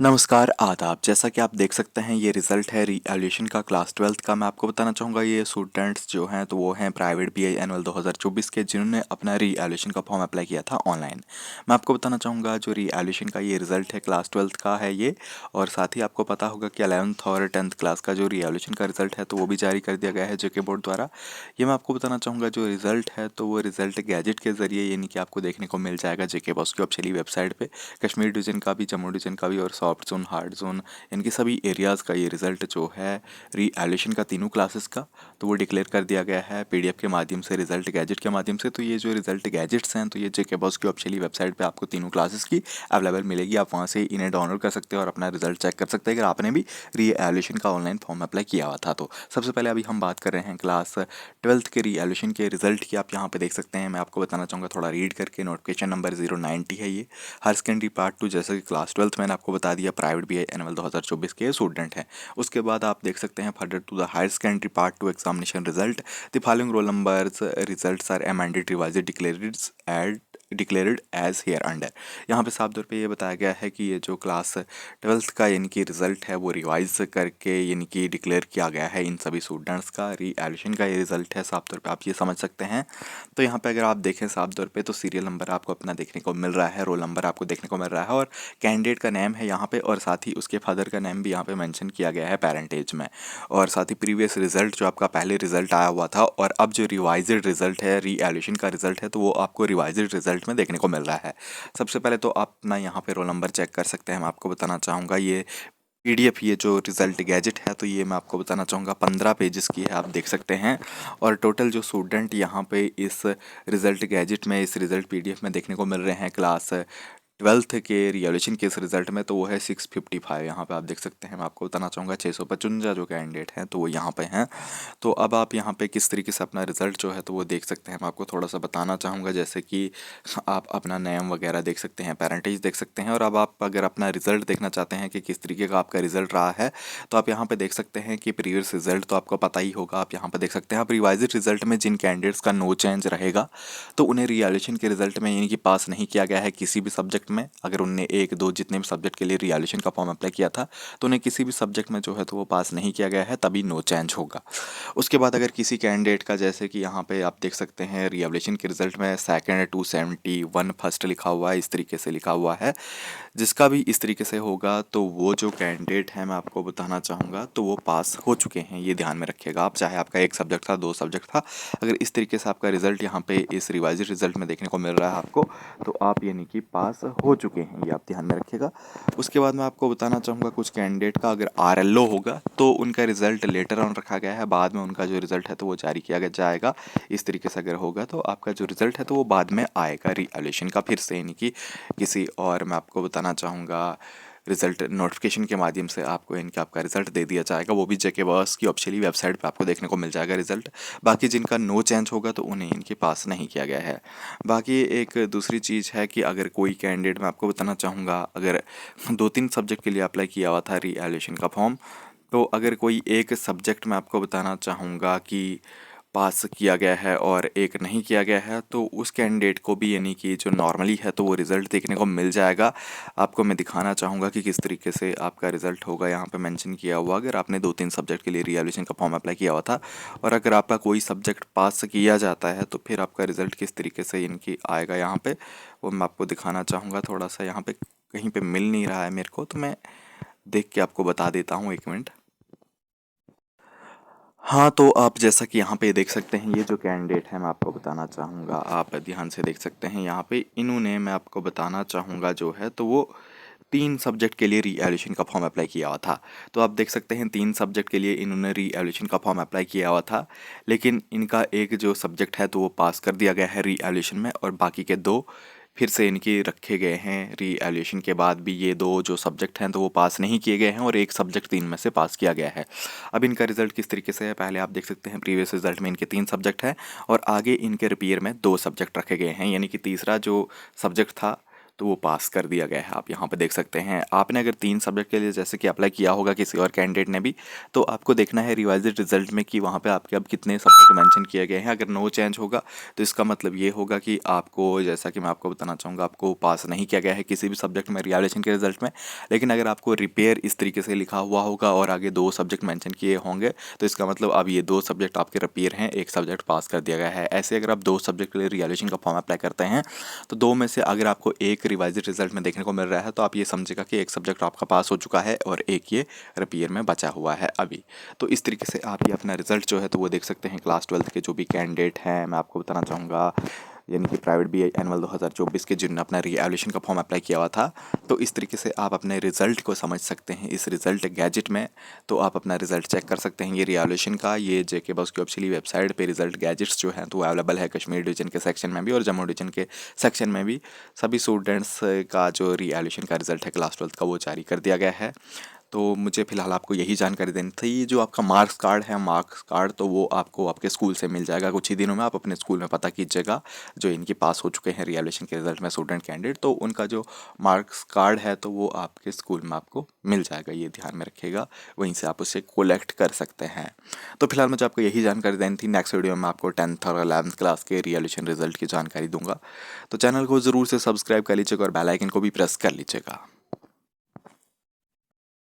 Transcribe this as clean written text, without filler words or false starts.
नमस्कार आदाब। जैसा कि आप देख सकते हैं ये रिज़ल्ट है रीवैल्यूएशन का क्लास 12th का। मैं आपको बताना चाहूँगा ये स्टूडेंट्स जो हैं तो वो हैं प्राइवेट बीआई एनुअल 2024 के, जिन्होंने अपना रीवैल्यूएशन का फॉर्म अप्लाई किया था ऑनलाइन। मैं आपको बताना चाहूँगा जो रीवैल्यूएशन का ये रिज़ल्ट है क्लास 12th का है ये। और साथ ही आपको पता होगा कि 11th और 10th क्लास का जो रीवैल्यूएशन का रिज़ल्ट है तो वो भी जारी कर दिया गया है जेके बोर्ड द्वारा। ये मैं आपको बताना चाहूँगा जो रिज़ल्ट है तो वो रिज़ल्ट गैजेट के ज़रिए यानी कि आपको देखने को मिल जाएगा जेके बॉस की ऑफिशियली वेबसाइट पे। कश्मीर डिवीज़न का भी, जम्मू डिवीज़न का भी और सॉफ्ट जोन, हार्ड जोन, इनके सभी एरियाज़ का ये रिज़ल्ट जो है रीवैल्यूएशन का तीनों क्लासेस का तो वो डिक्लेयर कर दिया गया है पीडीएफ के माध्यम से, रिज़ल्ट गैजेट के माध्यम से। तो ये जो रिज़ल्ट गैजेट्स हैं तो ये जेके बॉस की ऑफिशियली वेबसाइट पे आपको तीनों क्लासेस की अवेलेबल मिलेगी। आप वहाँ से इन्हें डाउनलोड कर सकते हैं और अपना रिजल्ट चेक कर सकते हैं अगर आपने भी रीवैल्यूएशन का ऑनलाइन फॉर्म अप्लाई किया हुआ था। तो सबसे पहले अभी हम बात कर रहे हैं क्लास 12th के रीवैल्यूएशन के रिजल्ट की। आप यहाँ पे देख सकते हैं, मैं आपको बताना चाहूँगा थोड़ा रीड करके। नोटिफिकेशन नंबर 090 है ये। हायर सेकेंडरी पार्ट 2, जैसे कि क्लास 12th मैंने आपको बता दिया प्राइवेट बीआई एनुअल 2024 के स्टूडेंट हैं। उसके बाद आप देख सकते हैं further to the higher secondary part 2 examination result, the following roll numbers results are amended revised declared as hereunder. यहाँ पे साफ तौर पे ये बताया गया है कि ये जो क्लास 12th का यानी कि रिज़ल्ट है वो रिवाइज करके यानी कि डिक्लेयर किया गया है इन सभी स्टूडेंट्स का। रीवैल्यूएशन का ये रिज़ल्ट है, साफ तौर पे आप ये समझ सकते हैं। तो यहाँ पे अगर आप देखें साफ तौर पे तो सीरियल नंबर आपको अपना देखने को मिल रहा है, रोल नंबर आपको देखने को मिल रहा है और कैंडिडेट का नेम है यहाँ पे, और साथ ही उसके फादर का नेम भी यहाँ पे मेंशन किया गया है पेरेंटेज में। और साथ ही प्रीवियस रिजल्ट जो आपका पहले रिजल्ट आया हुआ था और अब जो रिवाइज्ड रिजल्ट है रीवैल्यूएशन का रिजल्ट है तो वो आपको रिवाइज्ड रिजल्ट में देखने को मिल रहा है। सबसे पहले तो आप अपना यहाँ पे रोल नंबर चेक कर सकते हैं। मैं आपको बताना चाहूँगा ये पीडीएफ, ये जो रिज़ल्ट गैजेट है तो ये मैं आपको बताना चाहूँगा 15 पेजेस की है, आप देख सकते हैं। और टोटल जो स्टूडेंट यहाँ पे इस रिज़ल्ट गैजेट में, इस रिज़ल्ट पीडीएफ में देखने को मिल रहे हैं क्लास 12th के रिवैल्यूएशन के इस रिज़ल्ट में तो वो है 655। यहाँ पे आप देख सकते हैं, मैं आपको बताना चाहूँगा 655 जो कैंडिडेट हैं तो वो यहाँ पे हैं। तो अब आप यहाँ पे किस तरीके से अपना रिज़ल्ट जो है तो वो देख सकते हैं। मैं आपको थोड़ा सा बताना चाहूँगा, जैसे कि आप अपना नेम वगैरह देख सकते हैं, पेरेंटेज देख सकते हैं। और अब आप अगर अपना रिज़ल्ट देखना चाहते हैं कि किस तरीके का आपका रिज़ल्ट रहा है तो आप यहाँ पे देख सकते हैं कि प्रीवियस रिज़ल्ट तो आपको पता ही होगा। आप यहाँ पे देख सकते हैं, आप रिवाइज्ड रिज़ल्ट में जिन कैंडिडेट्स का नो चेंज रहेगा तो उन्हें रिवैल्यूएशन के रिज़ल्ट में यानी कि पास नहीं किया गया है किसी भी सब्जेक्ट में। अगर उनने एक दो जितने भी सब्जेक्ट के लिए रिवैल्यूएशन का फॉर्म अप्लाई किया था तो उन्हें किसी भी सब्जेक्ट में जो है तो वो पास नहीं किया गया है, तभी नो चेंज होगा। उसके बाद अगर किसी कैंडिडेट का, जैसे कि यहाँ पे आप देख सकते हैं रिवैल्यूएशन के रिजल्ट में सेकंड 271 फर्स्ट लिखा हुआ है, इस तरीके से लिखा हुआ है। जिसका भी इस तरीके से होगा तो वो जो कैंडिडेट है मैं आपको बताना चाहूँगा तो वो पास हो चुके हैं, ये ध्यान में रखिएगा आप। चाहे आपका एक सब्जेक्ट था, दो सब्जेक्ट था, अगर इस तरीके से आपका रिजल्ट यहाँ पे इस रिवाइज्ड रिजल्ट में देखने को मिल रहा है आपको तो आप यानी कि पास हो चुके हैं, ये आप ध्यान में रखिएगा। उसके बाद मैं आपको बताना चाहूँगा कुछ कैंडिडेट का अगर आरएलओ होगा तो उनका रिजल्ट लेटर ऑन रखा गया है, बाद में उनका जो रिजल्ट है तो वो जारी किया जाएगा। इस तरीके से अगर होगा तो आपका जो रिजल्ट है तो वो बाद में आएगा रिवैल्यूएशन का, फिर से यानी कि किसी और, मैं आपको बताना चाहूँगा रिजल्ट नोटिफिकेशन के माध्यम से आपको इनके आपका रिजल्ट दे दिया जाएगा। वो भी जेके बॉस की ऑफिशियली वेबसाइट पे आपको देखने को मिल जाएगा रिजल्ट। बाकी जिनका नो चेंज होगा तो उन्हें इनके पास नहीं किया गया है। बाकी एक दूसरी चीज़ है कि अगर कोई कैंडिडेट, मैं आपको बताना चाहूँगा, अगर दो तीन सब्जेक्ट के लिए अप्लाई किया हुआ था रीवैल्यूएशन का फॉर्म, तो अगर कोई एक सब्जेक्ट में आपको बताना चाहूँगा कि पास किया गया है और एक नहीं किया गया है तो उस कैंडिडेट को भी यानी कि जो नॉर्मली है तो वो रिज़ल्ट देखने को मिल जाएगा। आपको मैं दिखाना चाहूँगा कि किस तरीके से आपका रिज़ल्ट होगा। यहाँ पे मेंशन किया हुआ, अगर आपने दो तीन सब्जेक्ट के लिए रिवैल्यूएशन का फॉर्म अप्लाई किया हुआ था और अगर आपका कोई सब्जेक्ट पास किया जाता है तो फिर आपका रिज़ल्ट किस तरीके से इनकी आएगा यहाँ पे, वो मैं आपको दिखाना चाहूँगा। थोड़ा सा यहाँ पे कहीं पे मिल नहीं रहा है मेरे को, तो मैं देख के आपको बता देता हूँ, एक मिनट। हाँ, तो आप जैसा कि यहाँ पे देख सकते हैं, ये जो कैंडिडेट है मैं आपको बताना चाहूँगा, आप ध्यान से देख सकते हैं यहाँ पे इन्होंने, मैं आपको बताना चाहूँगा जो है तो वो 3 सब्जेक्ट के लिए रीवैल्यूएशन का फॉर्म अप्लाई किया हुआ था। तो आप देख सकते हैं 3 सब्जेक्ट के लिए इन्होंने रीवैल्यूएशन का फॉर्म अप्लाई किया हुआ था, लेकिन इनका एक जो सब्जेक्ट है तो वो पास कर दिया गया है रीवैल्यूएशन में और बाकी के 2 फिर से इनके रखे गए हैं। रीवैल्यूएशन के बाद भी ये 2 जो सब्जेक्ट हैं तो वो पास नहीं किए गए हैं और एक सब्जेक्ट 3 में से पास किया गया है। अब इनका रिजल्ट किस तरीके से है, पहले आप देख सकते हैं प्रीवियस रिजल्ट में इनके 3 सब्जेक्ट हैं और आगे इनके रिपेयर में 2 सब्जेक्ट रखे गए हैं, यानी कि तीसरा जो सब्जेक्ट था तो वो पास कर दिया गया है। आप यहाँ पे देख सकते हैं। आपने अगर 3 सब्जेक्ट के लिए जैसे कि अप्लाई किया होगा किसी और कैंडिडेट ने भी, तो आपको देखना है रिवाइज्ड रिजल्ट में कि वहाँ पे आपके अब कितने सब्जेक्ट मेंशन किए गए हैं। अगर नो चेंज होगा तो इसका मतलब ये होगा कि आपको, जैसा कि मैं आपको बताना चाहूँगा, आपको पास नहीं किया गया है किसी भी सब्जेक्ट में रिवैल्यूएशन के रिजल्ट में। लेकिन अगर आपको रिपेयर इस तरीके से लिखा हुआ होगा और आगे 2 सब्जेक्ट मेंशन किए होंगे, तो इसका मतलब अब ये 2 सब्जेक्ट आपके रिपेयर हैं, 1 सब्जेक्ट पास कर दिया गया है। ऐसे अगर आप 2 सब्जेक्ट के लिए रिवैल्यूएशन का फॉर्म अप्लाई करते हैं, तो 2 में से अगर आपको एक रिवाइज्ड रिजल्ट में देखने को मिल रहा है, तो आप ये समझेगा कि एक सब्जेक्ट आपका पास हो चुका है और एक ये रिपेयर में बचा हुआ है अभी। तो इस तरीके से आप ये अपना रिजल्ट जो है तो वो देख सकते हैं। क्लास 12th के जो भी कैंडिडेट हैं, मैं आपको बताना चाहूँगा, यानी कि प्राइवेट बीआई एनुअल 2024 के जिन्होंने अपना रीवैल्यूएशन का फॉर्म अप्लाई किया हुआ था, तो इस तरीके से आप अपने रिजल्ट को समझ सकते हैं इस रिजल्ट गैजेट में। तो आप अपना रिजल्ट चेक कर सकते हैं। ये रीवैल्यूएशन का, ये जेके बॉस की ऑफिशियली वेबसाइट पे रिजल्ट गैजेट्स जो हैं तो अवेलेबल है कश्मीर डिवीजन के सेक्शन में भी और जम्मू डिवीजन के सेक्शन में भी। सभी स्टूडेंट्स का जो रीवैल्यूएशन का रिजल्ट है क्लास 12th का वो जारी कर दिया गया है। तो मुझे फ़िलहाल आपको यही जानकारी देनी थी। जो आपका मार्क्स कार्ड है, मार्क्स कार्ड तो वो आपको आपके स्कूल से मिल जाएगा कुछ ही दिनों में। आप अपने स्कूल में पता कीजिएगा, जो इनके पास हो चुके हैं रिवैल्यूएशन के रिजल्ट में स्टूडेंट कैंडिडेट, तो उनका जो मार्क्स कार्ड है तो वो आपके स्कूल में आपको मिल जाएगा, ये ध्यान में रखिएगा। वहीं से आप उसे कलेक्ट कर सकते हैं। तो फिलहाल मुझे आपको यही जानकारी देनी थी। नेक्स्ट वीडियो में आपको 10th और 11th क्लास के रिवैल्यूएशन रिजल्ट की जानकारी दूंगा। तो चैनल को ज़रूर से सब्सक्राइब कर लीजिएगा और बेल आइकन को भी प्रेस कर लीजिएगा।